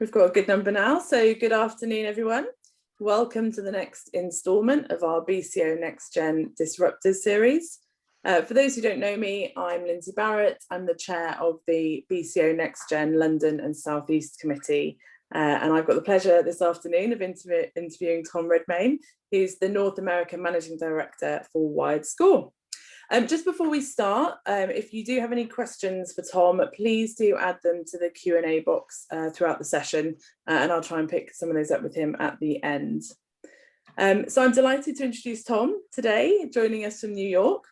We've got a good number now. So good afternoon, everyone. Welcome to the next instalment of our BCO NextGen Disruptors series. For those who don't know me, I'm Lindsey Barrett. I'm the chair of the BCO NextGen London and South East Committee. And I've got the pleasure this afternoon of interviewing Tom Redmayne, who's the North American Managing Director for WiredScore. Just before we start, if you do have any questions for Tom, please do add them to the Q&A box throughout the session, and I'll try and pick some of those up with him at the end. So I'm delighted to introduce Tom today, joining us from New York.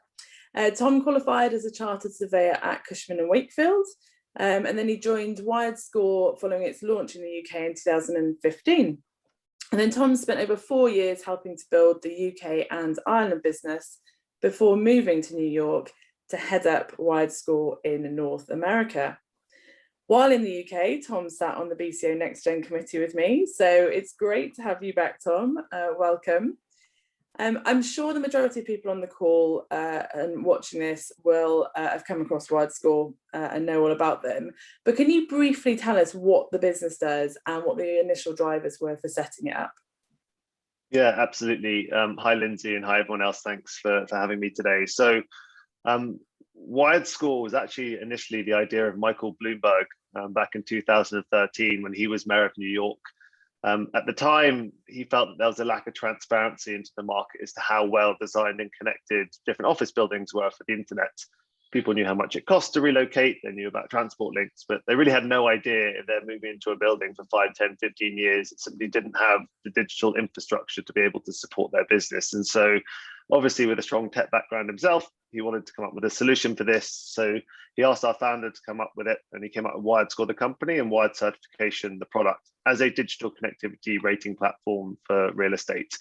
Tom qualified as a Chartered Surveyor at Cushman Wakefield, and then he joined WiredScore following its launch in the UK in 2015. And then Tom spent over 4 years helping to build the UK and Ireland business before moving to New York to head up WiredScore in North America. While in the UK, Tom sat on the BCO NextGen committee with me, so it's great to have you back, Tom. Welcome. I'm sure the majority of people on the call and watching this will have come across WiredScore and know all about them, but can you briefly tell us what the business does and what the initial drivers were for setting it up? Yeah, absolutely. Hi, Lindsay, and hi, everyone else. Thanks for having me today. So WiredScore was actually initially the idea of Michael Bloomberg back in 2013 when he was mayor of New York. At the time, he felt that there was a lack of transparency into the market as to how well designed and connected different office buildings were for the internet. People knew how much it cost to relocate, they knew about transport links, but they really had no idea if they're moving into a building for 5, 10, 15 years, it simply didn't have the digital infrastructure to be able to support their business. And so obviously with a strong tech background himself, he wanted to come up with a solution for this. So he asked our founder to come up with it, and he came up with WiredScore, the company, and Wired Certification, the product, as a digital connectivity rating platform for real estate.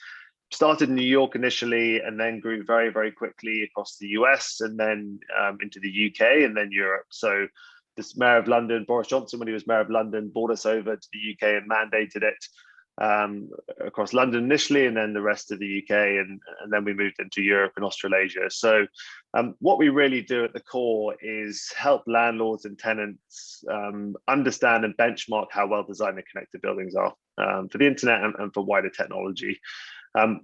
Started in New York initially, and then grew very, very quickly across the US, and then into the UK, and then Europe. So this mayor of London, Boris Johnson, when he was mayor of London, brought us over to the UK and mandated it across London initially, and then the rest of the UK, and then we moved into Europe and Australasia. So what we really do at the core is help landlords and tenants understand and benchmark how well designed and connected buildings are for the internet and for wider technology.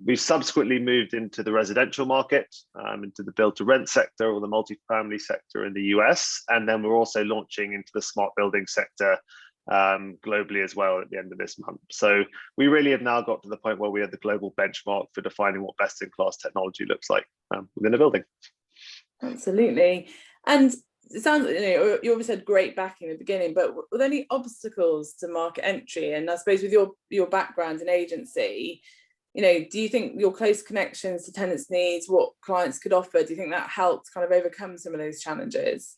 We've subsequently moved into the residential market, into the build-to-rent sector or the multifamily sector in the US, and then we're also launching into the smart building sector globally as well at the end of this month. So we really have now got to the point where we are the global benchmark for defining what best-in-class technology looks like within a building. Absolutely. And it sounds, you obviously had great backing in the beginning, but were there any obstacles to market entry? And I suppose with your background in agency, do you think your close connections to tenants' needs, what clients could offer, do you think that helped kind of overcome some of those challenges?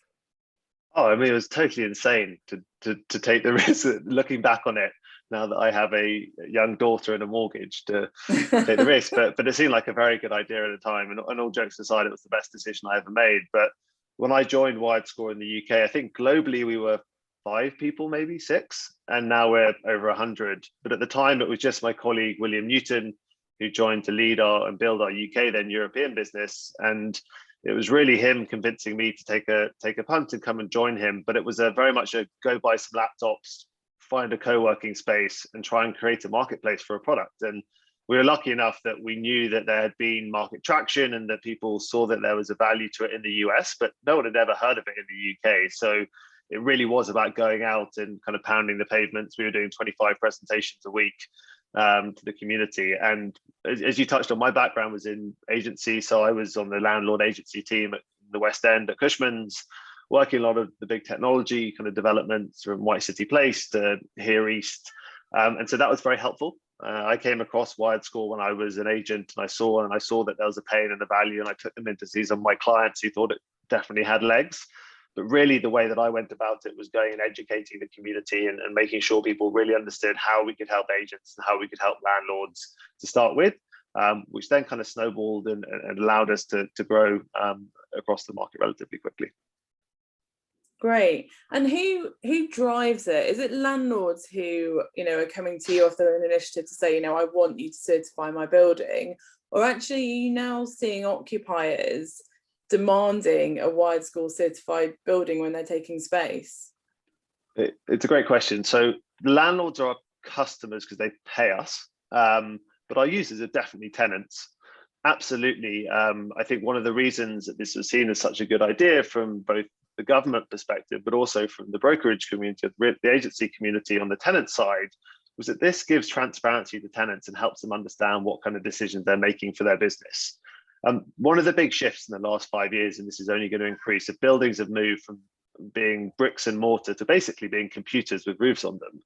Oh, I mean, it was totally insane to take the risk. Looking back on it, now that I have a young daughter and a mortgage, to take the risk, but it seemed like a very good idea at the time. And all jokes aside, it was the best decision I ever made. But when I joined WiredScore in the UK, I think globally we were 5 people, maybe 6, and now we're over 100. But at the time, it was just my colleague William Newton, who joined to lead and build our UK, then European business. And it was really him convincing me to take a punt and come and join him. But it was very much a go buy some laptops, find a co-working space, and try and create a marketplace for a product. And we were lucky enough that we knew that there had been market traction and that people saw that there was a value to it in the US, but no one had ever heard of it in the UK. So it really was about going out and kind of pounding the pavements. We were doing 25 presentations a week to the community. And as you touched on, my background was in agency. So I was on the landlord agency team at the West End at Cushman's, working a lot of the big technology kind of developments from White City Place to here East. And so that was very helpful. I came across WiredScore when I was an agent, and I saw that there was a pain and a value, and I took them in to see some of my clients who thought it definitely had legs. But really the way that I went about it was going and educating the community and making sure people really understood how we could help agents and how we could help landlords to start with, which then kind of snowballed and allowed us to grow across the market relatively quickly. Great. And who drives it? Is it landlords who, are coming to you off their own initiative to say, I want you to certify my building? Or actually, are you now seeing occupiers demanding a WiredScore certified building when they're taking space? It's a great question. So the landlords are our customers because they pay us, but our users are definitely tenants. Absolutely. I think one of the reasons that this was seen as such a good idea from both the government perspective, but also from the brokerage community, the agency community on the tenant side, was that this gives transparency to tenants and helps them understand what kind of decisions they're making for their business. One of the big shifts in the last 5 years, and this is only going to increase, if buildings have moved from being bricks and mortar to basically being computers with roofs on them,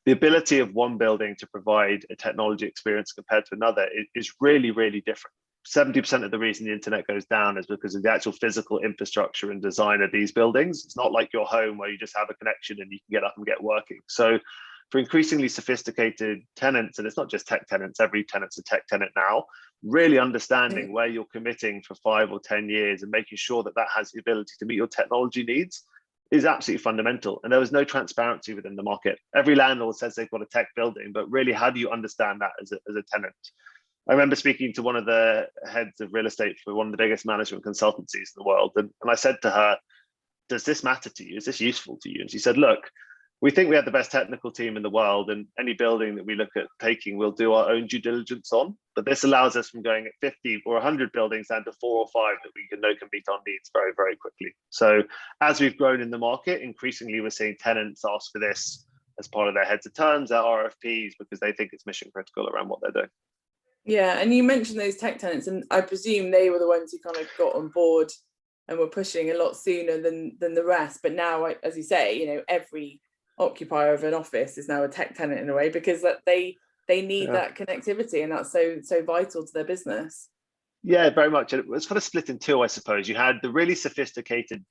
the ability of one building to provide a technology experience compared to another is really, really different. 70% of the reason the internet goes down is because of the actual physical infrastructure and design of these buildings. It's not like your home where you just have a connection and you can get up and get working. So for increasingly sophisticated tenants, and it's not just tech tenants, every tenant's a tech tenant now, really understanding where you're committing for 5 or 10 years and making sure that that has the ability to meet your technology needs is absolutely fundamental. And there was no transparency within the market. Every landlord says they've got a tech building, but really, how do you understand that as a tenant? I remember speaking to one of the heads of real estate for one of the biggest management consultancies in the world. And I said to her, does this matter to you? Is this useful to you? And she said, look, we think we have the best technical team in the world, and any building that we look at taking, we'll do our own due diligence on. But this allows us from going at 50 or 100 buildings down to 4 or 5 that we know can meet our needs very, very quickly. So as we've grown in the market, increasingly we're seeing tenants ask for this as part of their heads of terms, their RFPs, because they think it's mission critical around what they're doing. Yeah, and you mentioned those tech tenants, and I presume they were the ones who kind of got on board and were pushing a lot sooner than the rest. But now, as you say, every occupier of an office is now a tech tenant in a way, because that they need that connectivity, and that's so vital to their business. Yeah, very much. It was kind of split in two, I suppose. You had the really sophisticated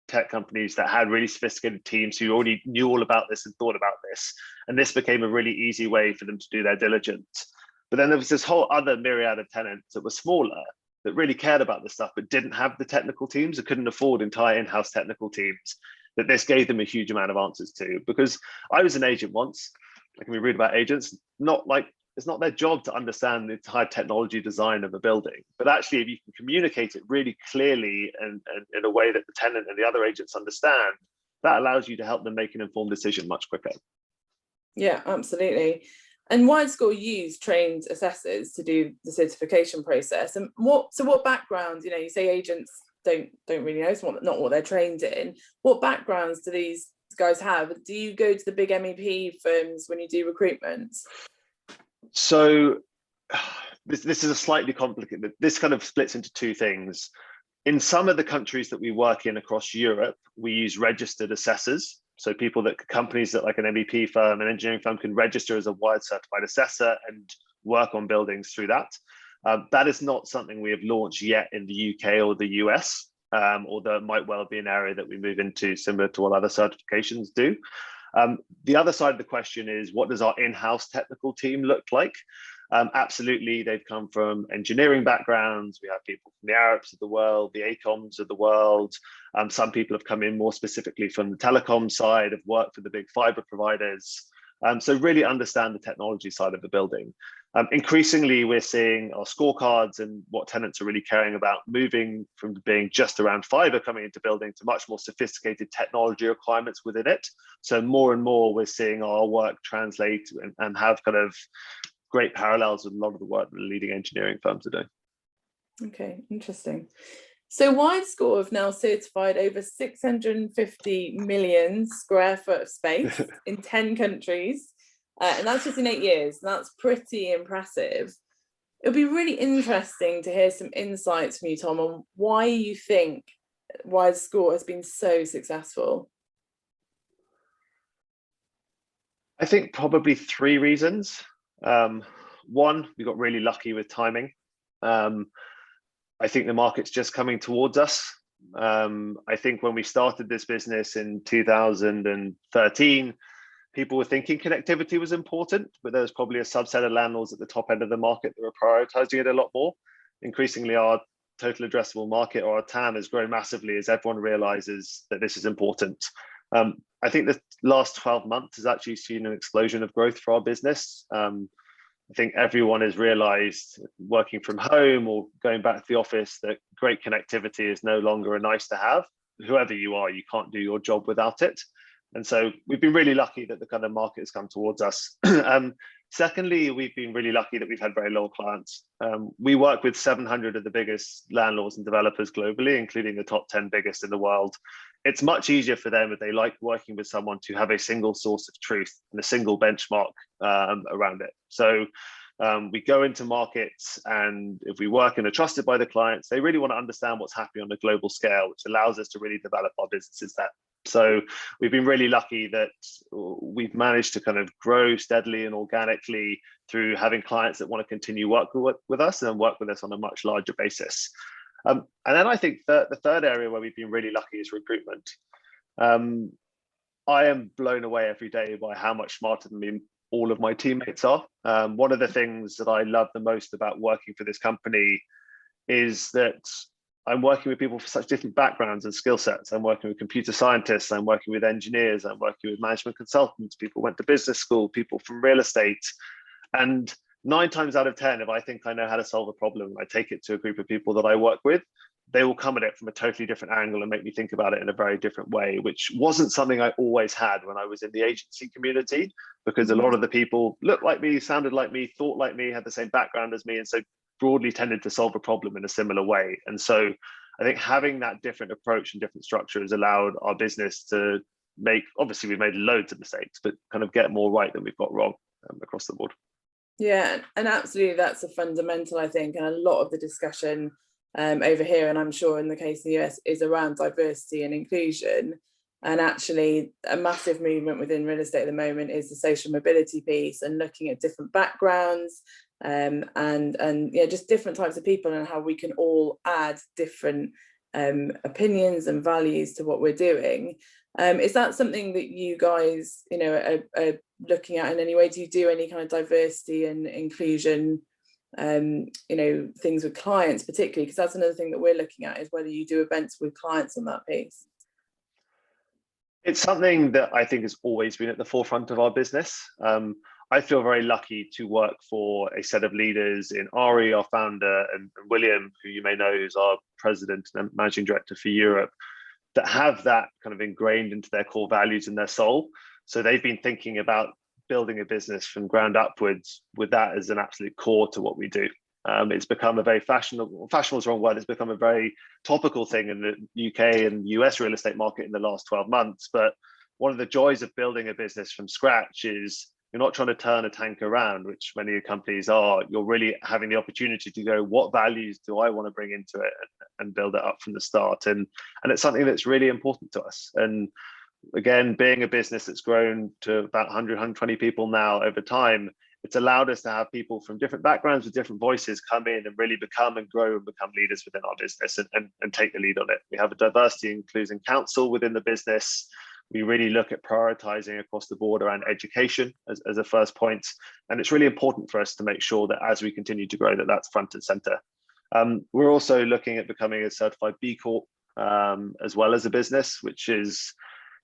tech companies that had really sophisticated teams who already knew all about this and thought about this, and this became a really easy way for them to do their diligence. But then there was this whole other myriad of tenants that were smaller, that really cared about this stuff, but didn't have the technical teams, or couldn't afford entire in-house technical teams, that this gave them a huge amount of answers to. Because I was an agent once, I can be rude about agents, it's not their job to understand the entire technology design of a building, but actually if you can communicate it really clearly and in a way that the tenant and the other agents understand, that allows you to help them make an informed decision much quicker. Yeah, absolutely. And WiredScore use trained assessors to do the certification process. And what backgrounds, you say agents don't really know, it's not what they're trained in. What backgrounds do these guys have? Do you go to the big MEP firms when you do recruitment? So this is a slightly complicated, this kind of splits into two things. In some of the countries that we work in across Europe, we use registered assessors. So companies that like an MEP firm, an engineering firm, can register as a Wired certified assessor and work on buildings through that. That is not something we have launched yet in the UK or the US, although it might well be an area that we move into, similar to what other certifications do. The other side of the question is, what does our in-house technical team look like? Absolutely, they've come from engineering backgrounds. We have people from the Arabs of the world, the ACOMs of the world. Some people have come in more specifically from the telecom side, have worked for the big fiber providers. So really understand the technology side of the building. Increasingly, we're seeing our scorecards and what tenants are really caring about moving from being just around fiber coming into building to much more sophisticated technology requirements within it. So more and more, we're seeing our work translate and have kind of great parallels with a lot of the work that the leading engineering firms are doing. Okay, interesting. So WiseScore have now certified over 650 million square foot of space in 10 countries. And that's just in 8 years. That's pretty impressive. It'll be really interesting to hear some insights from you, Tom, on why you think WiseScore has been so successful. I think probably 3 reasons. One, we got really lucky with timing. I think the market's just coming towards us. I think when we started this business in 2013, people were thinking connectivity was important, but there was probably a subset of landlords at the top end of the market that were prioritizing it a lot more. Increasingly, our total addressable market, or our TAM, has grown massively as everyone realizes that this is important. I think the last 12 months has actually seen an explosion of growth for our business. I think everyone has realized, working from home or going back to the office, that great connectivity is no longer a nice to have. Whoever you are, you can't do your job without it. And so we've been really lucky that the kind of market has come towards us. Secondly, we've been really lucky that we've had very loyal clients. We work with 700 of the biggest landlords and developers globally, including the top 10 biggest in the world. It's much easier for them if they like working with someone to have a single source of truth and a single benchmark around it. So we go into markets, and if we work and are trusted by the clients, they really want to understand what's happening on a global scale, which allows us to really develop our businesses there. So we've been really lucky that we've managed to kind of grow steadily and organically through having clients that want to continue working with us and work with us on a much larger basis. And then I think that the third area where we've been really lucky is recruitment. I am blown away every day by how much smarter than me all of my teammates are. One of the things that I love the most about working for this company is that I'm working with people for such different backgrounds and skill sets. I'm working with computer scientists, I'm working with engineers, I'm working with management consultants, people went to business school, people from real estate. And 9 times out of 10, if I think I know how to solve a problem, I take it to a group of people that I work with, they will come at it from a totally different angle and make me think about it in a very different way, which wasn't something I always had when I was in the agency community, because a lot of the people looked like me, sounded like me, thought like me, had the same background as me, and so broadly tended to solve a problem in a similar way. And so I think having that different approach and different structure has allowed our business to make, obviously we've made loads of mistakes, but kind of get more right than we've got wrong across the board. Yeah, and absolutely, that's a fundamental, I think, and a lot of the discussion over here, and I'm sure in the case of the US, is around diversity and inclusion. And actually, a massive movement within real estate at the moment is the social mobility piece and looking at different backgrounds and yeah, just different types of people and how we can all add different opinions and values to what we're doing. Is that something that you guys, are looking at in any way? Do you do any kind of diversity and inclusion, things with clients particularly? Because that's another thing that we're looking at, is whether you do events with clients on that piece. It's something that I think has always been at the forefront of our business. I feel very lucky to work for a set of leaders in Ari, our founder, and William, who you may know, who's our president and managing director for Europe, that have that kind of ingrained into their core values and their soul. So they've been thinking about building a business from ground upwards with that as an absolute core to what we do. It's become a very fashionable is the wrong word, it's become a very topical thing in the UK and US real estate market in the last 12 months. But one of the joys of building a business from scratch is you're not trying to turn a tank around, which many companies are. You're really having the opportunity to go, what values do I want to bring into it, and build it up from the start. And it's something that's really important to us. And again, being a business that's grown to about 100, 120 people now over time, it's allowed us to have people from different backgrounds with different voices come in and really become and grow and become leaders within our business and take the lead on it. We have a diversity and inclusion council within the business. We really look at prioritizing across the board around education as a first point. And it's really important for us to make sure that as we continue to grow, that's front and center. We're also looking at becoming a certified B Corp as well as a business, which is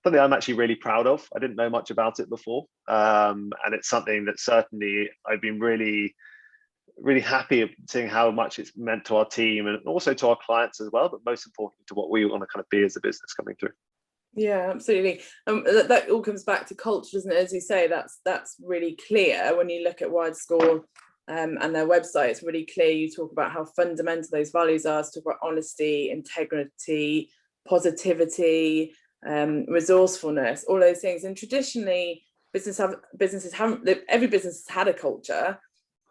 something I'm actually really proud of. I didn't know much about it before. And it's something that certainly I've been really, really happy of seeing how much it's meant to our team and also to our clients as well, but most importantly to what we want to kind of be as a business coming through. Yeah, absolutely. That all comes back to culture, doesn't it? As you say, that's really clear when you look at WiredScore and their website. It's really clear. You talk about how fundamental those values are. So talk about honesty, integrity, positivity, resourcefulness, all those things. And traditionally, businesses haven't. Every business has had a culture,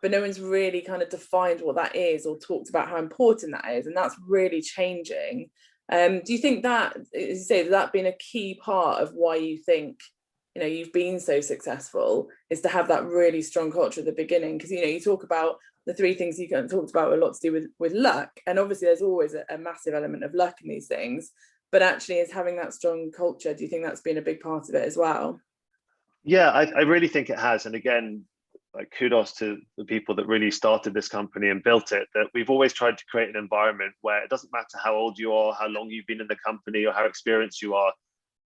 but no one's really kind of defined what that is or talked about how important that is, and that's really changing. Do you think that, as you say, that been a key part of why you think you've been so successful, is to have that really strong culture at the beginning? Because you talk about the 3 things you kind of talked about, a lot to do with luck, and obviously there's always a massive element of luck in these things, but actually is having that strong culture. Do you think that's been a big part of it as well? Yeah, I really think it has. And again, like, kudos to the people that really started this company and built it, that we've always tried to create an environment where it doesn't matter how old you are, how long you've been in the company, or how experienced you are.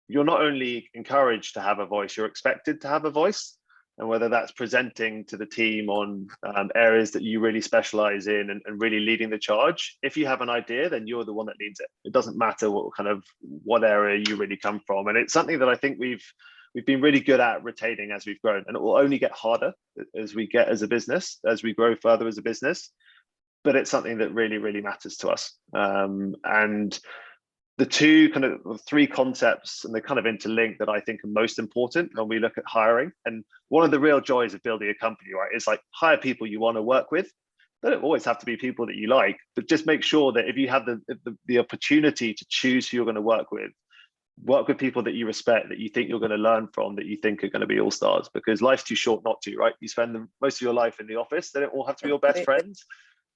You're not only encouraged to have a voice, you're expected to have a voice. and whether that's presenting to the team on areas that you really specialize in and really leading the charge. If you have an idea, then you're the one that leads it. It doesn't matter what area you really come from. And it's something that I think we've been really good at retaining as we've grown, and it will only get harder as we get as a business, as we grow further as a business. But it's something that really, really matters to us. And the three concepts, and they kind of interlink, that I think are most important when we look at hiring. And one of the real joys of building a company, right, is like, hire people you want to work with. They don't always have to be people that you like, but just make sure that if you have the opportunity to choose who you're going to work with people that you respect, that you think you're going to learn from, that you think are going to be all stars, because life's too short not to, right? You spend most of your life in the office. They don't all have to be your best friends,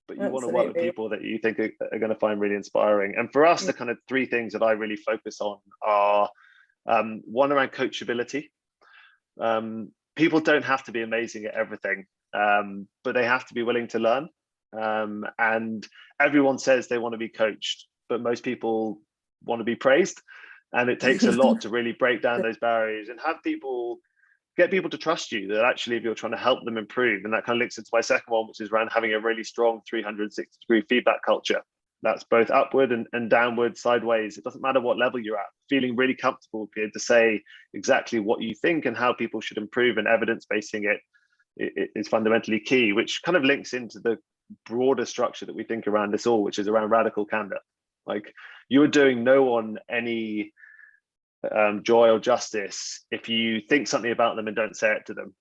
but you want to work with people that you think are going to find really inspiring. And for us, the kind of three things that I really focus on are one, around coachability. People don't have to be amazing at everything, but they have to be willing to learn. And everyone says they want to be coached, but most people want to be praised. And it takes a lot to really break down those barriers and get people to trust you, that actually if you're trying to help them improve. And that kind of links into my second one, which is around having a really strong 360-degree feedback culture. That's both upward and downward, sideways. It doesn't matter what level you're at. Feeling really comfortable being able to say exactly what you think and how people should improve, and evidence-basing it is fundamentally key, which kind of links into the broader structure that we think around this all, which is around radical candor. Like, you are doing no one any joy or justice if you think something about them and don't say it to them,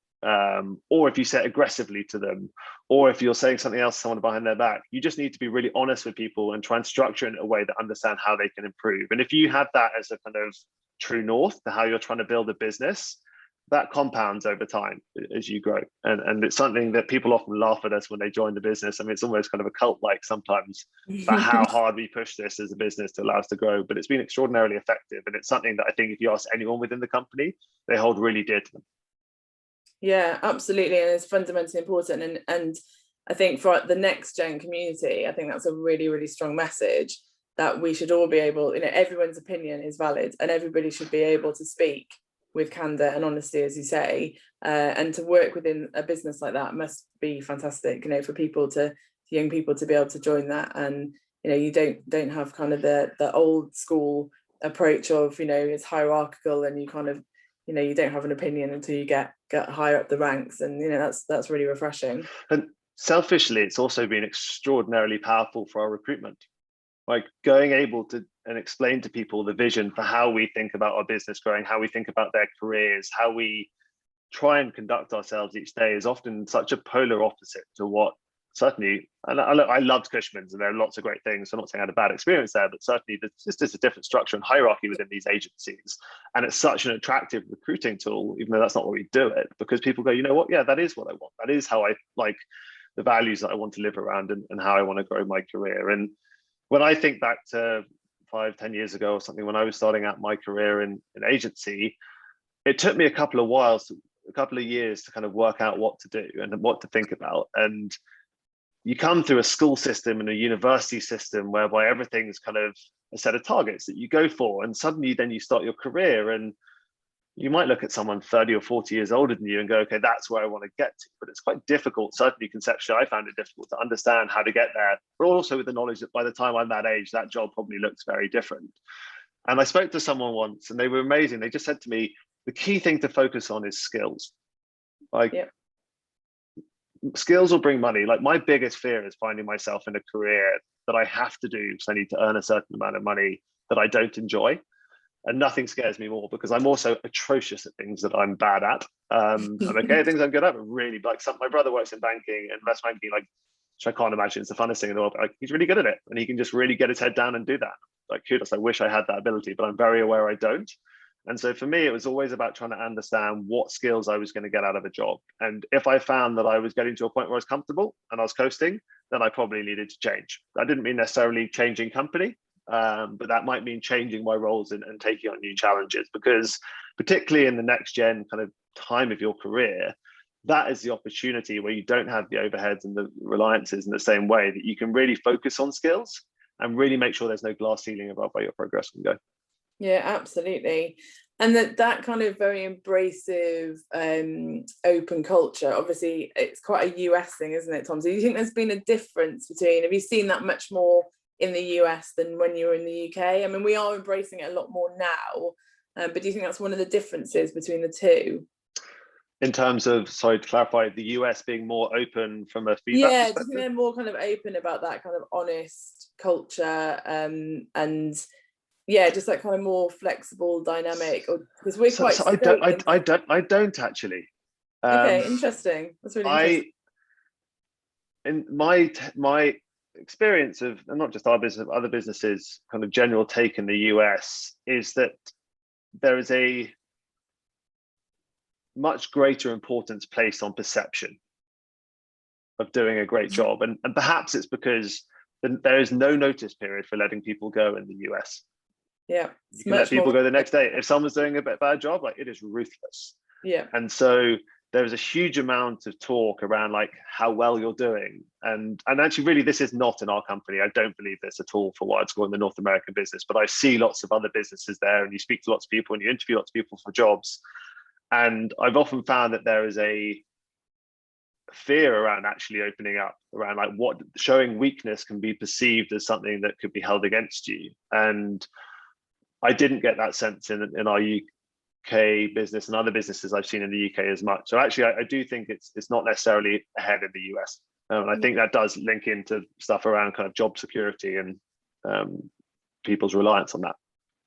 or if you say it aggressively to them, or if you're saying something else to someone behind their back. You just need to be really honest with people and try and structure it in a way that understand how they can improve. And if you have that as a kind of true north to how you're trying to build a business, that compounds over time as you grow. And it's something that people often laugh at us when they join the business. I mean, it's almost kind of a cult-like sometimes about how hard we push this as a business to allow us to grow, but it's been extraordinarily effective. And it's something that I think if you ask anyone within the company, they hold really dear to them. Yeah, absolutely. And it's fundamentally important. And I think for the next gen community, I think that's a really, really strong message, that we should all be able, everyone's opinion is valid, and everybody should be able to speak with candor and honesty, as you say, and to work within a business like that must be fantastic, for young people to be able to join that. And you don't have kind of the old school approach of it's hierarchical, and you kind of you don't have an opinion until you get higher up the ranks, and that's really refreshing. And selfishly, it's also been extraordinarily powerful for our recruitment. Like, going able to and explain to people the vision for how we think about our business growing, how we think about their careers, how we try and conduct ourselves each day is often such a polar opposite to what certainly, and I loved Cushman's, and there are lots of great things. I'm not saying I had a bad experience there, but certainly there's just a different structure and hierarchy within these agencies. And it's such an attractive recruiting tool, even though that's not what we do it, because people go, you know what, yeah, that is what I want. That is how I like the values that I want to live around, and how I want to grow my career. And when I think back to 5-10 years ago or something, when I was starting out my career in agency, it took me a couple of years to kind of work out what to do and what to think about. And you come through a school system and a university system whereby everything's kind of a set of targets that you go for, and suddenly then you start your career, and you might look at someone 30 or 40 years older than you and go, okay, that's where I want to get to. But it's quite difficult, certainly conceptually, I found it difficult to understand how to get there, but also with the knowledge that by the time I'm that age, that job probably looks very different. And I spoke to someone once, and they were amazing. They just said to me, the key thing to focus on is skills. Like, yep. Skills will bring money. Like, my biggest fear is finding myself in a career that I have to do because I need to earn a certain amount of money that I don't enjoy. And nothing scares me more, because I'm also atrocious at things that I'm bad at. I'm okay at things I'm good at, but really, like, my brother works in banking, investment banking, like, which I can't imagine it's the funnest thing in the world. Like, he's really good at it, and he can just really get his head down and do that. Like, kudos, I wish I had that ability, but I'm very aware I don't. And so for me, it was always about trying to understand what skills I was going to get out of a job. And if I found that I was getting to a point where I was comfortable and I was coasting, then I probably needed to change. That didn't mean necessarily changing company, but that might mean changing my roles and taking on new challenges, because particularly in the next gen kind of time of your career, that is the opportunity where you don't have the overheads and the reliances in the same way, that you can really focus on skills and really make sure there's no glass ceiling about where your progress can go. Yeah, absolutely. And that kind of very embracive, open culture, obviously it's quite a US thing, isn't it, Tom? So do you think there's been a difference between, have you seen that much more in the US than when you were in the UK? I mean, we are embracing it a lot more now, but do you think that's one of the differences between the two? In terms of, sorry to clarify, the US being more open from a feedback Yeah, do you perspective? think they're more kind of open about that kind of honest culture, and yeah, just that kind of more flexible dynamic, or because we're quite I don't actually. Okay, interesting. That's really interesting. In my experience of, and not just our business, other businesses, kind of general take in the US is that there is a much greater importance placed on perception of doing a great job, and perhaps it's because there is no notice period for letting people go in the US. Yeah, you can let people go the next day if someone's doing a bad job. Like, it is ruthless. Yeah, and so there is a huge amount of talk around like how well you're doing, and actually, really, this is not in our company. I don't believe this at all for WiredScore in the North American business, but I see lots of other businesses there, and you speak to lots of people and you interview lots of people for jobs. And I've often found that there is a fear around actually opening up, around like what showing weakness can be perceived as something that could be held against you. And I didn't get that sense in our UK business and other businesses I've seen in the UK as much. So actually, I do think it's not necessarily ahead in the US. And I think that does link into stuff around kind of job security and people's reliance on that.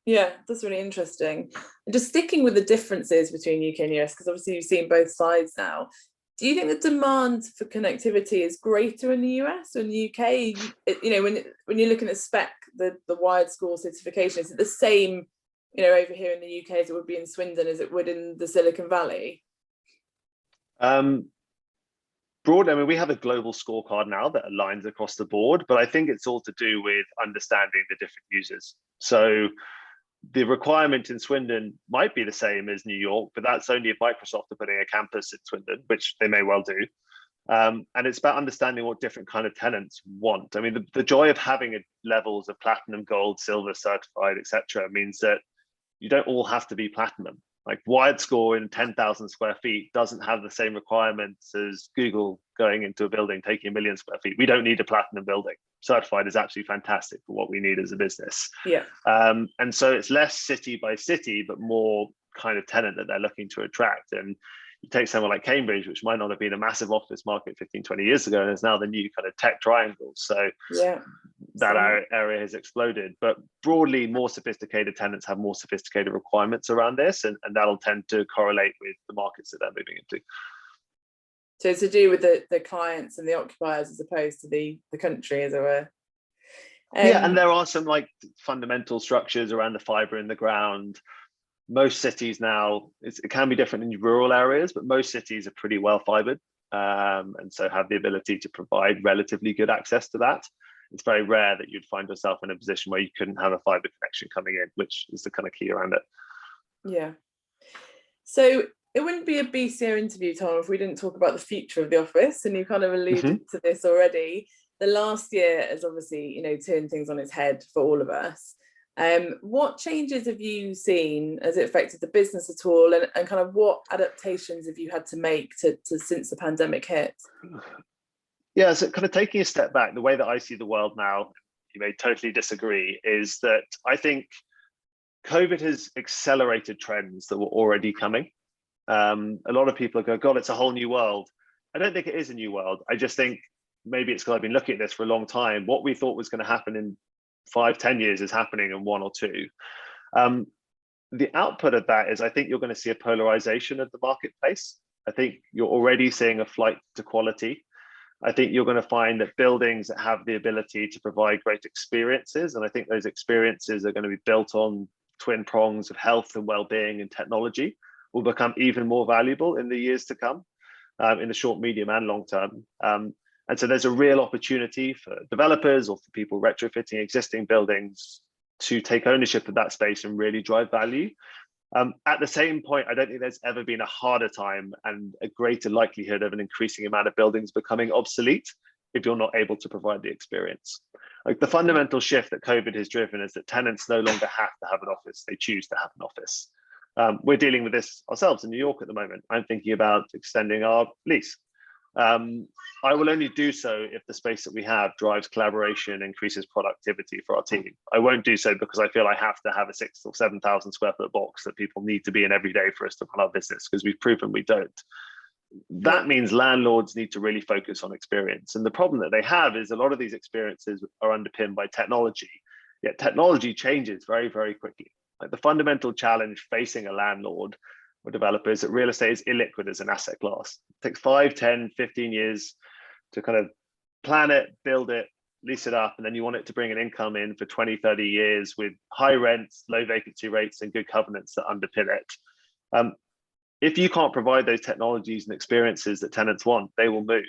Yeah, that's really interesting. And just sticking with the differences between UK and US, because obviously you've seen both sides now. Do you think the demand for connectivity is greater in the US or in the UK? You know, when you're looking at spec, the WiredScore certification, is it the same, you know, over here in the UK as it would be in Swindon, as it would in the Silicon Valley? Broad, I mean, we have a global scorecard now that aligns across the board, but I think it's all to do with understanding the different users. So the requirement in Swindon might be the same as New York, but that's only if Microsoft are putting a campus in Swindon, which they may well do. And it's about understanding what different kind of tenants want. I mean, the joy of having levels of platinum, gold, silver, certified, etc., means that you don't all have to be platinum. Like, WiredScore in 10,000 square feet doesn't have the same requirements as Google going into a building taking 1 million square feet. We don't need a platinum building. Certified is absolutely fantastic for what we need as a business. Yeah. And so it's less city by city, but more kind of tenant that they're looking to attract. And you take somewhere like Cambridge, which might not have been a massive office market 15, 20 years ago, and is now the new kind of tech triangle. So yeah, that area has exploded. But broadly, more sophisticated tenants have more sophisticated requirements around this, and that'll tend to correlate with the markets that they're moving into. So it's to do with the clients and the occupiers as opposed to the country, as it were. Yeah, and there are some like fundamental structures around the fiber in the ground. Most cities now, it can be different in rural areas, but most cities are pretty well fibered, and so have the ability to provide relatively good access to that. It's very rare that you'd find yourself in a position where you couldn't have a fiber connection coming in, which is the kind of key around it. Yeah. So it wouldn't be a BCO interview, Tom, if we didn't talk about the future of the office, and you kind of alluded to this already. The last year has obviously, you know, turned things on its head for all of us. What changes have you seen? Has it affected the business at all? And kind of what adaptations have you had to make to since the pandemic hit? Yeah, so kind of taking a step back, the way that I see the world now, you may totally disagree, is that I think COVID has accelerated trends that were already coming. A lot of people go, God, it's a whole new world. I don't think it is a new world. I just think maybe it's because I've been looking at this for a long time. What we thought was going to happen in 5-10 years is happening in 1 or 2. The output of that is I think you're going to see a polarization of the marketplace. I think you're already seeing a flight to quality. I think you're going to find that buildings that have the ability to provide great experiences, and I think those experiences are going to be built on twin prongs of health and well-being and technology, will become even more valuable in the years to come, in the short, medium, and long term. And so there's a real opportunity for developers or for people retrofitting existing buildings to take ownership of that space and really drive value. At the same point, I don't think there's ever been a harder time and a greater likelihood of an increasing amount of buildings becoming obsolete if you're not able to provide the experience. Like, the fundamental shift that COVID has driven is that tenants no longer have to have an office, they choose to have an office. We're dealing with this ourselves in New York at the moment. I'm thinking about extending our lease. I will only do so if the space that we have drives collaboration, increases productivity for our team. I won't do so because I feel I have to have a 6,000 or 7,000 square foot box that people need to be in every day for us to run our business, because we've proven we don't. That means landlords need to really focus on experience. And the problem that they have is a lot of these experiences are underpinned by technology, yet technology changes very, very quickly. Like the fundamental challenge facing a landlord or developer is that real estate is illiquid as an asset class. It takes 5, 10, 15 years to kind of plan it, build it, lease it up, and then you want it to bring an income in for 20, 30 years with high rents, low vacancy rates, and good covenants that underpin it. If you can't provide those technologies and experiences that tenants want, they will move.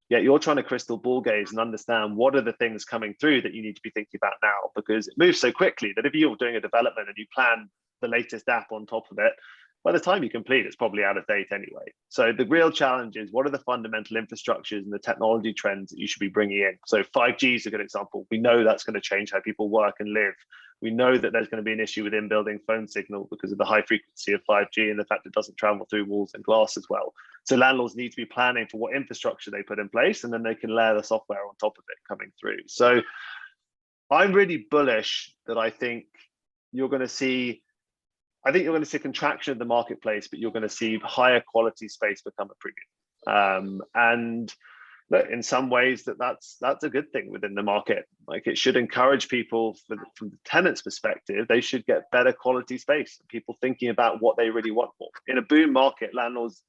Yet you're trying to crystal ball gaze and understand what are the things coming through that you need to be thinking about now, because it moves so quickly that if you're doing a development and you plan the latest app on top of it, by the time you complete, it's probably out of date anyway. So the real challenge is, what are the fundamental infrastructures and the technology trends that you should be bringing in? So 5G is a good example. We know that's going to change how people work and live. We know that there's going to be an issue with in-building phone signal because of the high frequency of 5G and the fact it doesn't travel through walls and glass as well. So landlords need to be planning for what infrastructure they put in place, and then they can layer the software on top of it coming through. So I'm really bullish that I think you're going to see a contraction of the marketplace, but you're going to see higher quality space become a premium. And look, in some ways that's a good thing within the market. Like, it should encourage people from the tenant's perspective, they should get better quality space, people thinking about what they really want more. In a boom market, landlords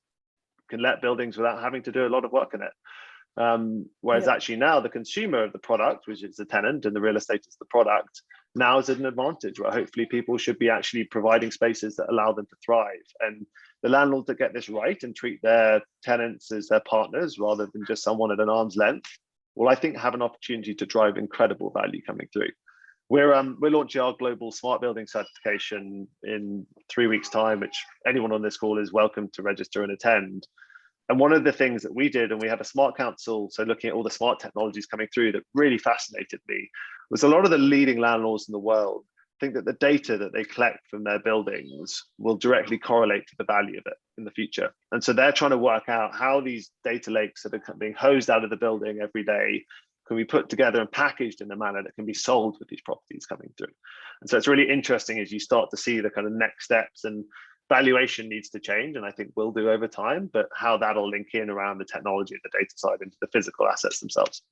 can let buildings without having to do a lot of work in it. Whereas actually now the consumer of the product, which is the tenant, and the real estate is the product, now is at an advantage where hopefully people should be actually providing spaces that allow them to thrive. And the landlords that get this right and treat their tenants as their partners rather than just someone at an arm's length, well, I think have an opportunity to drive incredible value coming through. We're launching our global smart building certification in 3 weeks' time, which anyone on this call is welcome to register and attend. And one of the things that we did, and we had a smart council, so looking at all the smart technologies coming through, that really fascinated me was a lot of the leading landlords in the world think that the data that they collect from their buildings will directly correlate to the value of it in the future. And so they're trying to work out how these data lakes that are being hosed out of the building every day can be put together and packaged in a manner that can be sold with these properties coming through. And so it's really interesting as you start to see the kind of next steps, and valuation needs to change, and I think will do over time, but how that'll link in around the technology and the data side into the physical assets themselves.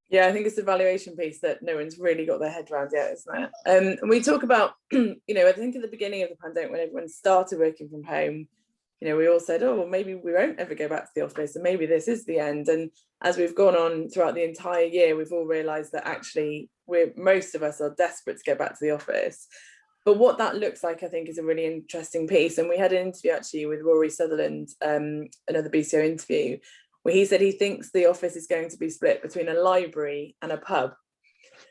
Yeah, I think it's the valuation piece that no one's really got their head around yet, isn't it? And we talk about, I think at the beginning of the pandemic, when everyone started working from home, we all said, oh, well, maybe we won't ever go back to the office, and maybe this is the end. And as we've gone on throughout the entire year, we've all realised that actually most of us are desperate to get back to the office. But what that looks like, I think, is a really interesting piece. And we had an interview actually with Rory Sutherland, another BCO interview, where he said he thinks the office is going to be split between a library and a pub.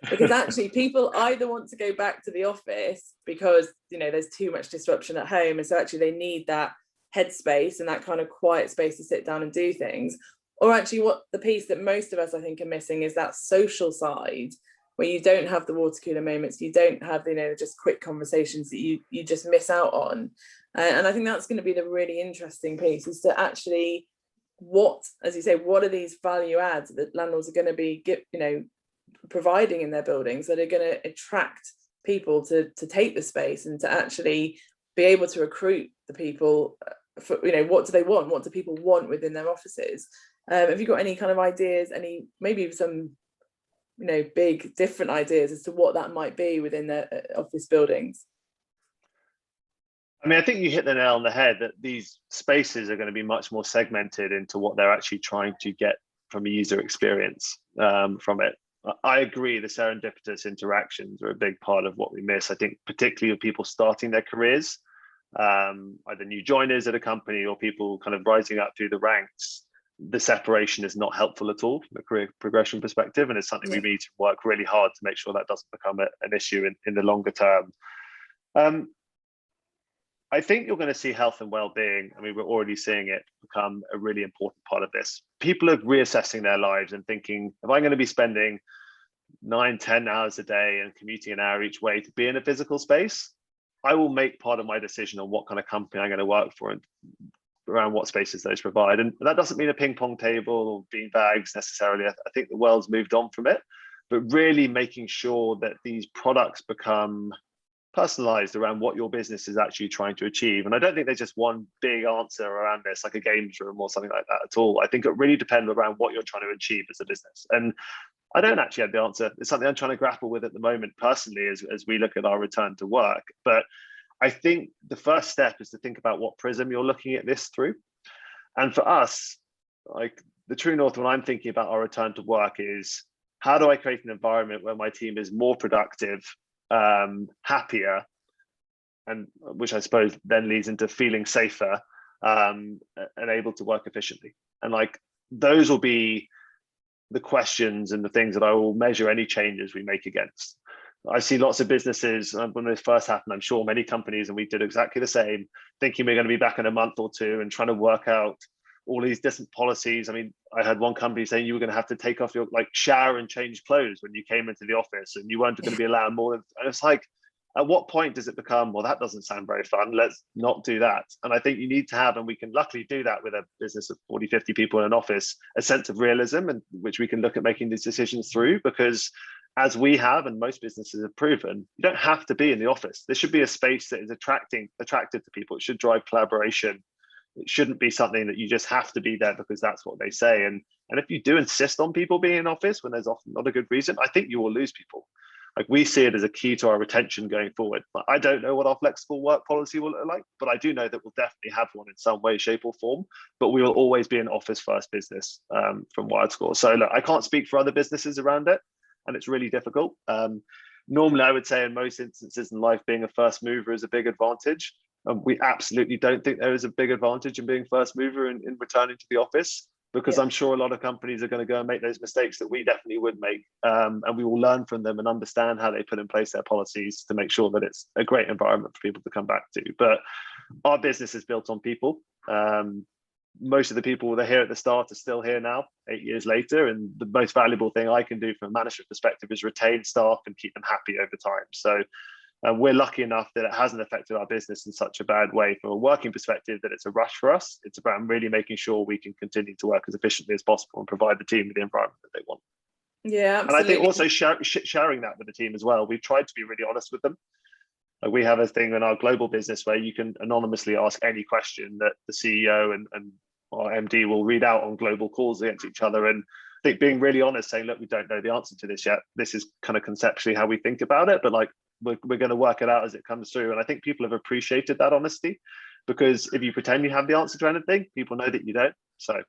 Because actually people either want to go back to the office because, there's too much disruption at home. And so actually they need that headspace and that kind of quiet space to sit down and do things. Or actually what the piece that most of us, I think, are missing is that social side, where you don't have the water cooler moments, you don't have, just quick conversations that you just miss out on. And I think that's going to be the really interesting piece, is to actually, as you say, what are these value adds that landlords are going to be, providing in their buildings that are going to attract people to take the space and to actually be able to recruit the people for, what do they want? What do people want within their offices? Have you got any kind of ideas, maybe some big different ideas as to what that might be within the office buildings? I mean, I think you hit the nail on the head that these spaces are going to be much more segmented into what they're actually trying to get from a user experience from it. I agree, the serendipitous interactions are a big part of what we miss. I think particularly with people starting their careers, either new joiners at a company or people kind of rising up through the ranks, the separation is not helpful at all from a career progression perspective, and it's something we need to work really hard to make sure that doesn't become an issue in the longer term. I think you're going to see health and well-being. I mean, we're already seeing it become a really important part of this. People are reassessing their lives and thinking, am I going to be spending 9-10 hours a day and commuting an hour each way to be in a physical space? I will make part of my decision on what kind of company I'm going to work for and around what spaces those provide. And that doesn't mean a ping pong table or bean bags necessarily. I think the world's moved on from it, but really making sure that these products become personalized around what your business is actually trying to achieve. And I don't think there's just one big answer around this, like a games room or something like that at all. I think it really depends around what you're trying to achieve as a business. And I don't actually have the answer. It's something I'm trying to grapple with at the moment personally as we look at our return to work. But I think the first step is to think about what prism you're looking at this through. And for us, like the true north when I'm thinking about our return to work is, how do I create an environment where my team is more productive, happier, and which I suppose then leads into feeling safer, and able to work efficiently. And like those will be the questions and the things that I will measure any changes we make against. I see lots of businesses when this first happened, I'm sure many companies, and we did exactly the same, thinking we're going to be back in a month or two and trying to work out all these different policies. I mean, I had one company saying you were going to have to take off your shower and change clothes when you came into the office, and you weren't going to be allowed more than, and it's like, at what point does it become, well, that doesn't sound very fun, let's not do that. And I think you need to have, and we can luckily do that with a business of 40, 50 people in an office, a sense of realism, and which we can look at making these decisions through, because as we have, and most businesses have proven, you don't have to be in the office. This should be a space that is attractive to people. It should drive collaboration. It shouldn't be something that you just have to be there because that's what they say. And if you do insist on people being in office when there's often not a good reason, I think you will lose people. Like, we see it as a key to our retention going forward. I don't know what our flexible work policy will look like, but I do know that we'll definitely have one in some way, shape or form, but we will always be an office first business from WiredScore. So look, I can't speak for other businesses around it, and it's really difficult. Normally, I would say in most instances in life, being a first mover is a big advantage. We absolutely don't think there is a big advantage in being first mover in returning to the office, because I'm sure a lot of companies are going to go and make those mistakes that we definitely would make. And we will learn from them and understand how they put in place their policies to make sure that it's a great environment for people to come back to. But our business is built on people. Most of the people that are here at the start are still here now, 8 years later. And the most valuable thing I can do from a management perspective is retain staff and keep them happy over time. So we're lucky enough that it hasn't affected our business in such a bad way from a working perspective that it's a rush for us. It's about really making sure we can continue to work as efficiently as possible and provide the team with the environment that they want. Yeah, absolutely. And I think also sharing that with the team as well. We've tried to be really honest with them. We have a thing in our global business where you can anonymously ask any question that the CEO and our MD will read out on global calls against each other. And I think being really honest, saying, look, we don't know the answer to this yet. This is kind of conceptually how we think about it, but like, we're going to work it out as it comes through. And I think people have appreciated that honesty, because if you pretend you have the answer to anything, people know that you don't. So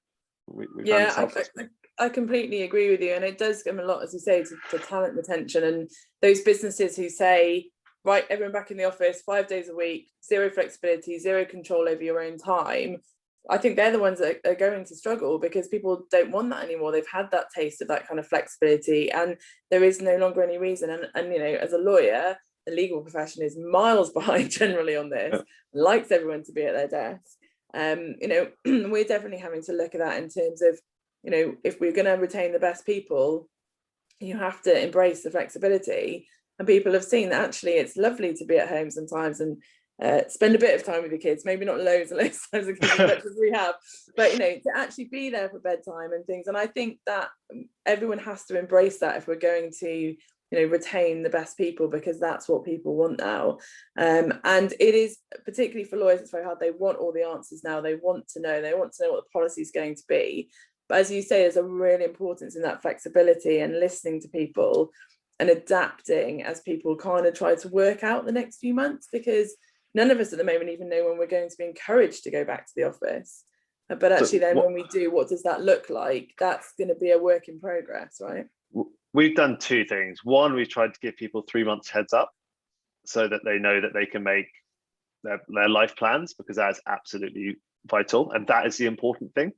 I completely agree with you. And it does come a lot, as you say, to talent retention, and those businesses who say, right, everyone back in the office 5 days a week, zero flexibility, zero control over your own time. I think they're the ones that are going to struggle, because people don't want that anymore. They've had that taste of that kind of flexibility, and there is no longer any reason. And you know, as a lawyer, the legal profession is miles behind generally on this, likes everyone to be at their desk. You know, we're definitely having to look at that in terms of, you know, if we're going to retain the best people, you have to embrace the flexibility. And people have seen that actually it's lovely to be at home sometimes and spend a bit of time with your kids, maybe not loads and loads of times as much as we have, but you know, to actually be there for bedtime and things. And I think that everyone has to embrace that if we're going to, you know, retain the best people, because that's what people want now. And it is, particularly for lawyers, it's very hard. They want all the answers now. They want to know what the policy is going to be. But as you say, there's a real importance in that flexibility and listening to people and adapting as people kind of try to work out the next few months, because none of us at the moment even know when we're going to be encouraged to go back to the office. But actually then when we do, what does that look like? That's going to be a work in progress, right? We've done two things. One, we've tried to give people 3 months heads up so that they know that they can make their life plans, because that's absolutely vital. And that is the important thing.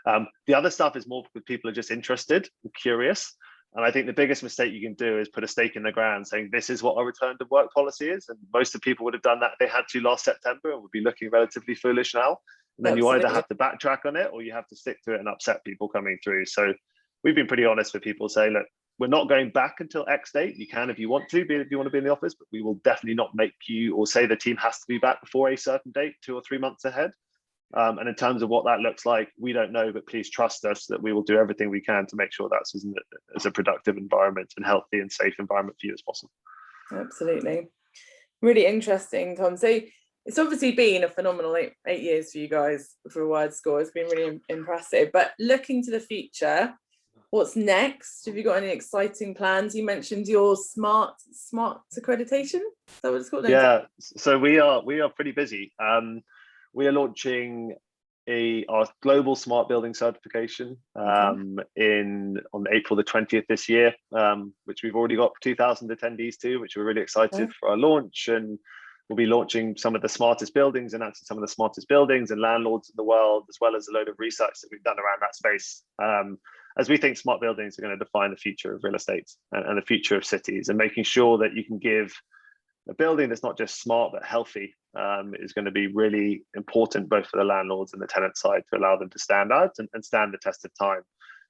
The other stuff is more because people are just interested and curious. And I think the biggest mistake you can do is put a stake in the ground saying, this is what our return to work policy is. And most of the people would have done that if they had to last September, and would be looking relatively foolish now. And then you either have to backtrack on it, or you have to stick to it and upset people coming through. So we've been pretty honest with people, saying, look, we're not going back until X date. You can if you want to, if you want to be in the office, but we will definitely not make you or say the team has to be back before a certain date, 2 or 3 months ahead. And in terms of what that looks like, we don't know, but please trust us that we will do everything we can to make sure that's as a productive environment and healthy and safe environment for you as possible. Absolutely. Really interesting, Tom. So it's obviously been a phenomenal 8 years for you guys for WiredScore. It's been really impressive. But looking to the future, what's next? Have you got any exciting plans? You mentioned your smart accreditation. Is that what it's called? Yeah, so we are pretty busy. We are launching our global smart building certification on April the 20th this year, which we've already got 2,000 attendees to, which we're really excited for our launch. And we'll be launching some of the smartest buildings, announcing some of the smartest buildings and landlords in the world, as well as a load of research that we've done around that space. As we think smart buildings are going to define the future of real estate and the future of cities, and making sure that you can give a building that's not just smart but healthy is going to be really important, both for the landlords and the tenant side, to allow them to stand out and stand the test of time.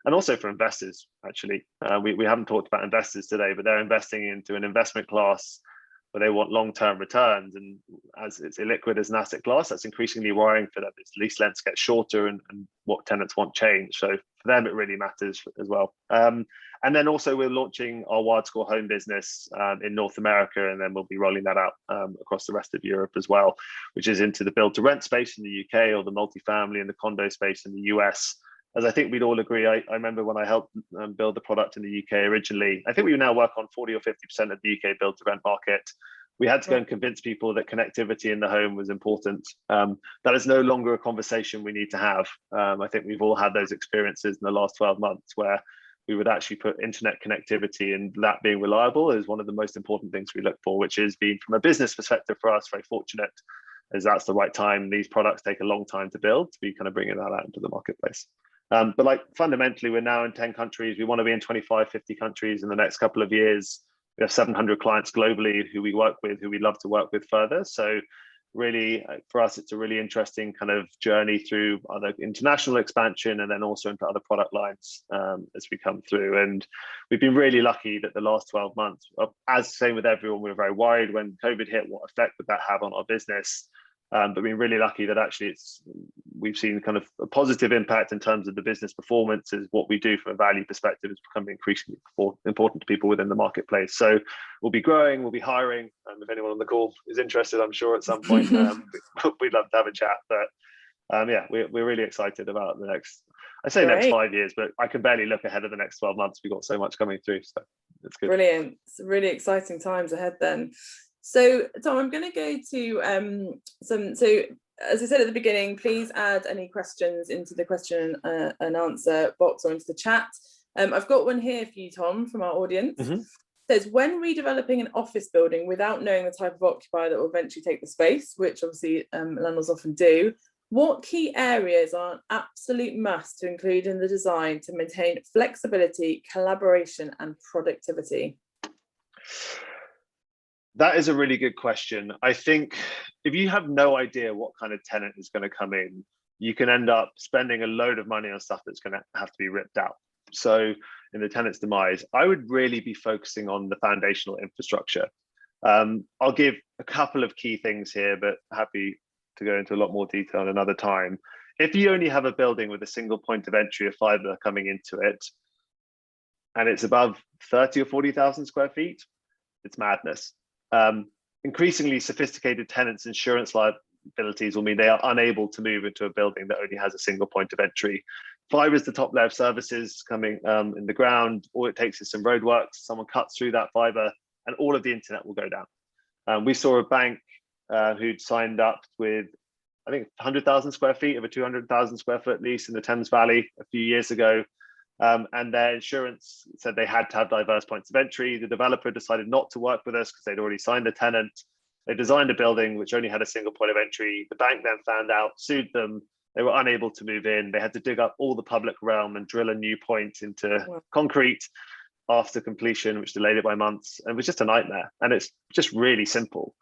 And also for investors, actually. We haven't talked about investors today, but they're investing into an investment class where they want long-term returns. And as it's illiquid as an asset class, that's increasingly worrying for them. Its lease lengths get shorter and what tenants want change. So for them, it really matters as well. And then also we're launching our WiredScore home business in North America, and then we'll be rolling that out across the rest of Europe as well, which is into the build-to-rent space in the UK, or the multifamily and the condo space in the US. As I think we'd all agree, I remember when I helped build the product in the UK originally, I think we now work on 40 or 50% of the UK build-to-rent market. We had to go and convince people that connectivity in the home was important. That is no longer a conversation we need to have. I think we've all had those experiences in the last 12 months where we would actually put internet connectivity, and that being reliable is one of the most important things we look for, which is being, from a business perspective for us, very fortunate, as that's the right time. These products take a long time to build, to be kind of bringing that out into the marketplace. But like fundamentally, we're now in 10 countries. We want to be in 25, 50 countries in the next couple of years. We have 700 clients globally who we work with, who we'd love to work with further. So really, for us, it's a really interesting kind of journey through other international expansion, and then also into other product lines as we come through. And we've been really lucky that the last 12 months, as same with everyone, we were very worried when COVID hit, what effect would that have on our business? But we're really lucky that actually we've seen kind of a positive impact in terms of the business performance. Is what we do from a value perspective is becoming increasingly important to people within the marketplace. So we'll be growing, we'll be hiring. If anyone on the call is interested, I'm sure at some point we'd love to have a chat. But yeah, we're really excited about the next, next 5 years, but I can barely look ahead of the next 12 months. We've got so much coming through, so it's good. Brilliant. It's really exciting times ahead then. So Tom, I'm going to go to so as I said at the beginning, please add any questions into the question and answer box or into the chat. I've got one here for you, Tom, from our audience. It says, when redeveloping an office building without knowing the type of occupier that will eventually take the space, which obviously landlords often do, what key areas are an absolute must to include in the design to maintain flexibility, collaboration, and productivity? That is a really good question. I think if you have no idea what kind of tenant is going to come in, you can end up spending a load of money on stuff that's going to have to be ripped out. So in the tenant's demise, I would really be focusing on the foundational infrastructure. I'll give a couple of key things here, but happy to go into a lot more detail another time. If you only have a building with a single point of entry of fiber coming into it, and it's above 30 or 40,000 square feet, it's madness. Increasingly sophisticated tenants' insurance liabilities will mean they are unable to move into a building that only has a single point of entry. Fiber is the top layer of services coming in the ground. All it takes is some roadworks, someone cuts through that fiber, and all of the internet will go down. We saw a bank who'd signed up with, I think, 100,000 square feet of a 200,000 square foot lease in the Thames Valley a few years ago. And their insurance said they had to have diverse points of entry. The developer decided not to work with us because they'd already signed a tenant. They designed a building which only had a single point of entry. The bank then found out, sued them. They were unable to move in. They had to dig up all the public realm and drill a new point into concrete after completion, which delayed it by months. And it was just a nightmare. And it's just really simple.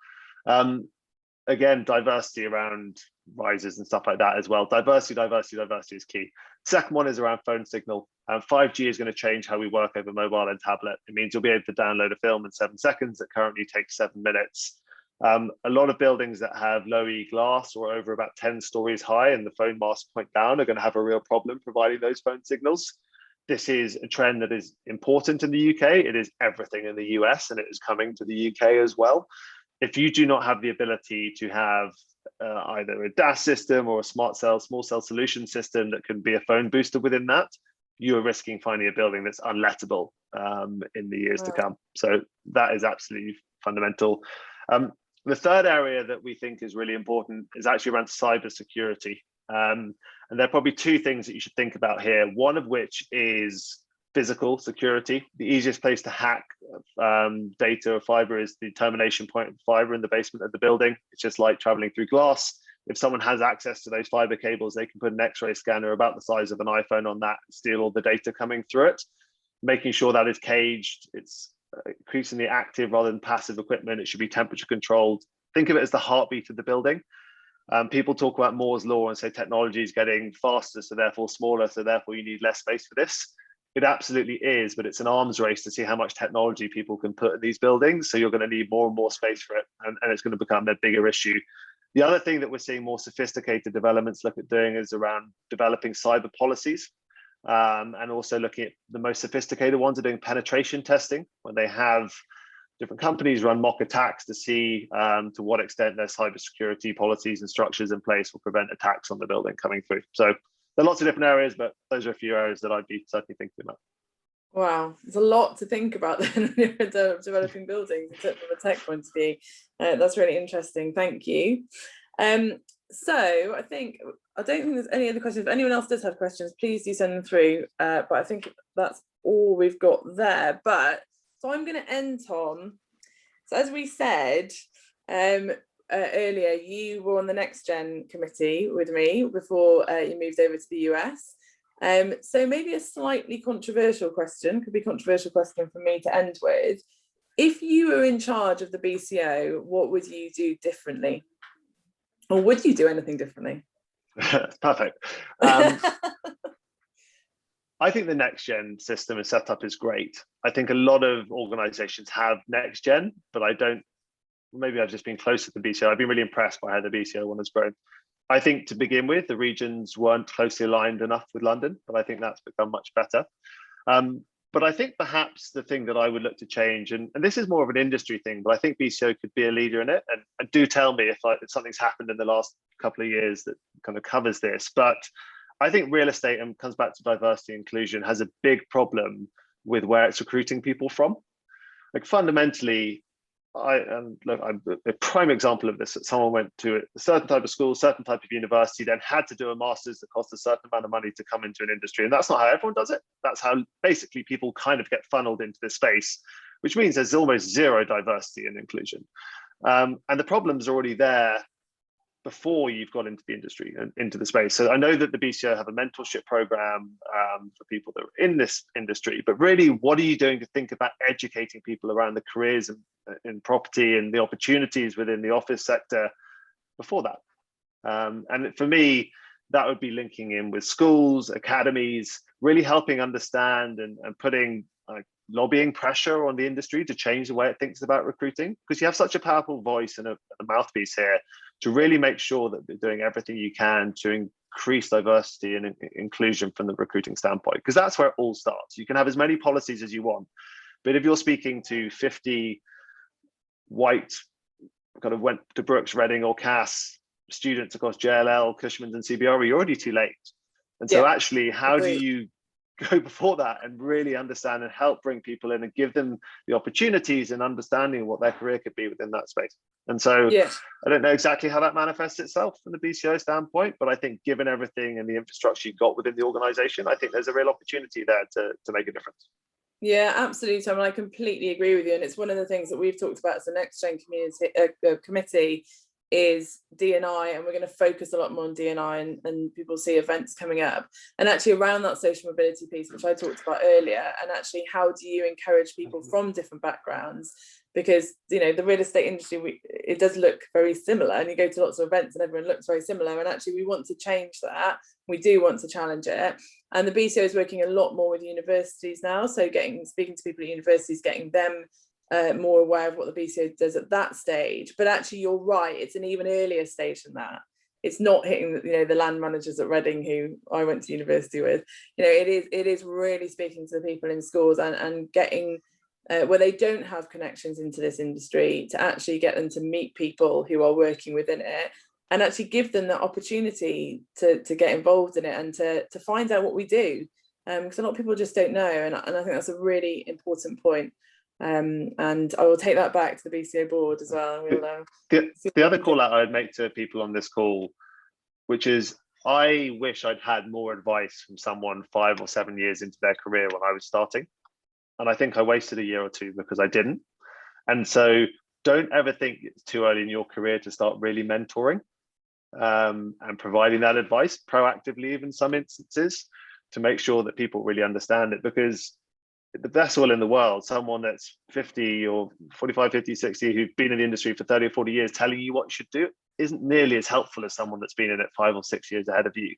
Again, diversity around risers and stuff like that as well. Diversity is key. Second one is around phone signal. 5G is going to change how we work over mobile and tablet. It means you'll be able to download a film in 7 seconds that currently takes 7 minutes. A lot of buildings that have low E glass or over about 10 stories high and the phone masts point down are going to have a real problem providing those phone signals. This is a trend that is important in the UK. It is everything in the US, and it is coming to the UK as well. If you do not have the ability to have either a DAS system or a small cell solution system that can be a phone booster within that, you are risking finding a building that's unlettable in the years to come. So that is absolutely fundamental. The third area that we think is really important is actually around cybersecurity. And there are probably two things that you should think about here, one of which is physical security. The easiest place to hack data or fiber is the termination point of fiber in the basement of the building. It's just like traveling through glass. If someone has access to those fiber cables, they can put an X-ray scanner about the size of an iPhone on that and steal all the data coming through it. Making sure that is caged, it's increasingly active rather than passive equipment. It should be temperature controlled. Think of it as the heartbeat of the building. People talk about Moore's law and say technology is getting faster, so therefore smaller, so therefore you need less space for this. It absolutely is, but it's an arms race to see how much technology people can put in these buildings. So you're going to need more and more space for it, and it's going to become a bigger issue. The other thing that we're seeing more sophisticated developments look at doing is around developing cyber policies, and also looking at the most sophisticated ones are doing penetration testing, when they have different companies run mock attacks to see to what extent their cybersecurity policies and structures in place will prevent attacks on the building coming through. So there are lots of different areas, but those are a few areas that I'd be certainly thinking about. Wow, there's a lot to think about then when you're developing buildings, except from a tech point of view. That's really interesting. Thank you. So I don't think there's any other questions. If anyone else does have questions, please do send them through. But I think that's all we've got there. So I'm going to end, Tom. So as we said earlier, you were on the NextGen committee with me before you moved over to the US. So maybe a slightly controversial question, could be a controversial question for me to end with. If you were in charge of the BCO, what would you do differently? Or would you do anything differently? Perfect. I think the NextGen system and setup is great. I think a lot of organizations have NextGen, but maybe I've just been close to the BCO. I've been really impressed by how the BCO one has grown. I think to begin with, the regions weren't closely aligned enough with London, but I think that's become much better. But I think perhaps the thing that I would look to change, and this is more of an industry thing, but I think BCO could be a leader in it. And do tell me if something's happened in the last couple of years that kind of covers this. But I think real estate, and comes back to diversity and inclusion, has a big problem with where it's recruiting people from. Like fundamentally, a prime example of this, that someone went to a certain type of school, certain type of university, then had to do a master's that cost a certain amount of money to come into an industry. And that's not how everyone does it. That's how basically people kind of get funneled into this space, which means there's almost zero diversity and inclusion. And the problem's already there before you've got into the industry and into the space. So I know that the BCO have a mentorship program for people that are in this industry, but really, what are you doing to think about educating people around the careers in property and the opportunities within the office sector before that? And for me, that would be linking in with schools, academies, really helping understand and putting lobbying pressure on the industry to change the way it thinks about recruiting, because you have such a powerful voice and a mouthpiece here to really make sure that they're doing everything you can to increase diversity and inclusion from the recruiting standpoint, because that's where it all starts. You can have as many policies as you want, but if you're speaking to 50 white, kind of went to Brooks, Reading or Cass students across JLL, Cushman and CBRE, you're already too late. And so actually, how do you go before that and really understand and help bring people in and give them the opportunities and understanding what their career could be within that space? And so I don't know exactly how that manifests itself from the BCO standpoint, but I think given everything and the infrastructure you've got within the organization, I think there's a real opportunity there to make a difference. Yeah, absolutely, Tom. And I completely agree with you. And it's one of the things that we've talked about as the NextGen committee is D&I, and we're going to focus a lot more on D&I, and people see events coming up, and actually around that social mobility piece, which I talked about earlier, and actually how do you encourage people from different backgrounds because the real estate industry, it does look very similar, and you go to lots of events and everyone looks very similar, and actually we want to change that. We do want to challenge it, and the BCO is working a lot more with universities now, so speaking to people at universities, getting them more aware of what the BCO does at that stage. But actually you're right, it's an even earlier stage than that. It's not hitting the land managers at Reading who I went to university with. It is really speaking to the people in schools and getting where they don't have connections into this industry, to actually get them to meet people who are working within it, and actually give them the opportunity to get involved in it, and to find out what we do, because a lot of people just don't know, and I think that's a really important point. And I will take that back to the BCO board as well. The other call out I'd make to people on this call, which is, I wish I'd had more advice from someone 5 or 7 years into their career when I was starting. And I think I wasted a year or two because I didn't. And so don't ever think it's too early in your career to start really mentoring and providing that advice proactively, even in some instances, to make sure that people really understand it. Because the best will in the world, someone that's 50 or 45, 50, 60, who've been in the industry for 30 or 40 years telling you what you should do, isn't nearly as helpful as someone that's been in it 5 or 6 years ahead of you.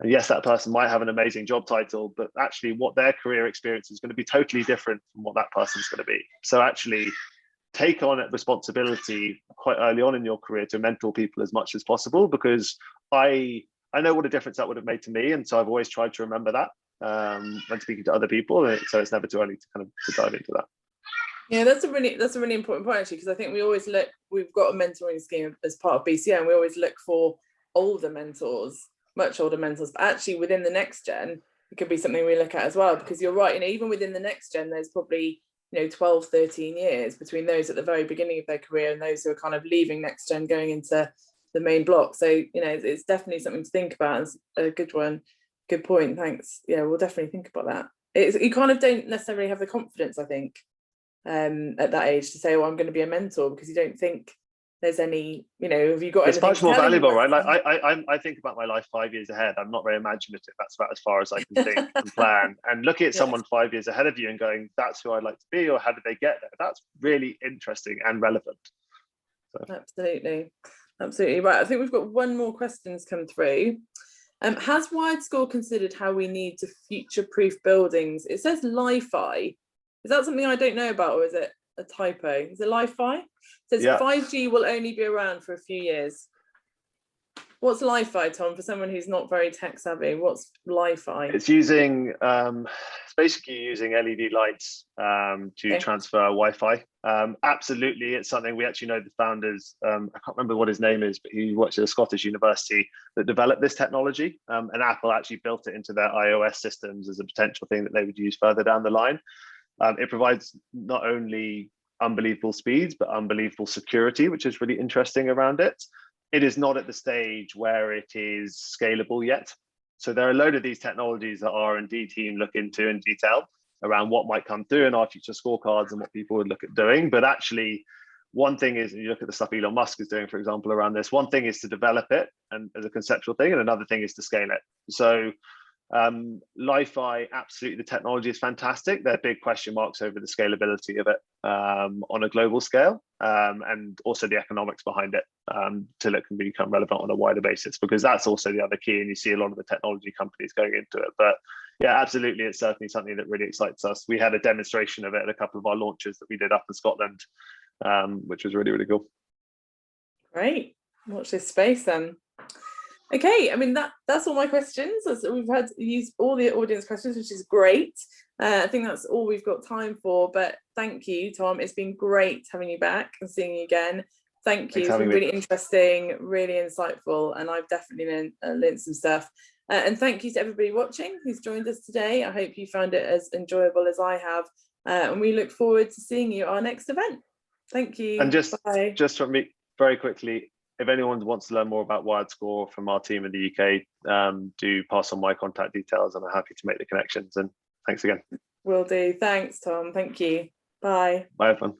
And yes, that person might have an amazing job title, but actually what their career experience is going to be totally different from what that person's going to be. So actually take on that responsibility quite early on in your career to mentor people as much as possible, because I know what a difference that would have made to me. And so I've always tried to remember that when speaking to other people. So it's never too early to dive into that. Yeah, that's a really important point, actually, because I think we've got a mentoring scheme as part of BCO, and we always look for older mentors, much older mentors, but actually within the next gen, it could be something we look at as well, because you're right, even within the next gen, there's probably 12, 13 years between those at the very beginning of their career and those who are kind of leaving next gen going into the main block. So it's definitely something to think about. It's a good one. Good point, thanks. Yeah, we'll definitely think about that. You kind of don't necessarily have the confidence, I think, at that age to say, I'm going to be a mentor, because you don't think there's any, have you got? It's much more valuable, right? Like I think about my life 5 years ahead. I'm not very imaginative. That's about as far as I can think and plan. And looking at someone 5 years ahead of you and going, that's who I'd like to be, or how did they get there? That's really interesting and relevant. So. Absolutely right. I think we've got one more question that's come through. Has WiredScore considered how we need to future-proof buildings? It says LiFi. Is that something I don't know about, or is it a typo? Is it LiFi? It says 5G will only be around for a few years. What's LiFi, Tom, for someone who's not very tech savvy? What's LiFi? It's basically using LED lights to transfer Wi-Fi. Absolutely, it's something we actually know the founders. I can't remember what his name is, but he works at a Scottish university that developed this technology. And Apple actually built it into their iOS systems as a potential thing that they would use further down the line. It provides not only unbelievable speeds, but unbelievable security, which is really interesting around it. It is not at the stage where it is scalable yet. So there are a load of these technologies that our R&D team look into in detail around what might come through in our future scorecards and what people would look at doing. But actually, one thing is, you look at the stuff Elon Musk is doing, for example, around this, one thing is to develop it and as a conceptual thing, and another thing is to scale it. So LiFi, absolutely, the technology is fantastic. There are big question marks over the scalability of it on a global scale, and also the economics behind it till it can become relevant on a wider basis, because that's also the other key, and you see a lot of the technology companies going into it. But yeah, absolutely, it's certainly something that really excites us. We had a demonstration of it at a couple of our launches that we did up in Scotland, which was really, really cool. Great. Watch this space then. Okay, I mean, that's all my questions. We've used all the audience questions, which is great. I think that's all we've got time for, but thank you, Tom. It's been great having you back and seeing you again. Thank you. It's been really interesting, really insightful, and I've definitely learned some stuff. And thank you to everybody watching who's joined us today. I hope you found it as enjoyable as I have, and we look forward to seeing you at our next event. Thank you. And just from me, very quickly, if anyone wants to learn more about WiredScore from our team in the UK, do pass on my contact details, and I'm happy to make the connections. And thanks again. Will do. Thanks, Tom. Thank you. Bye. Bye, everyone.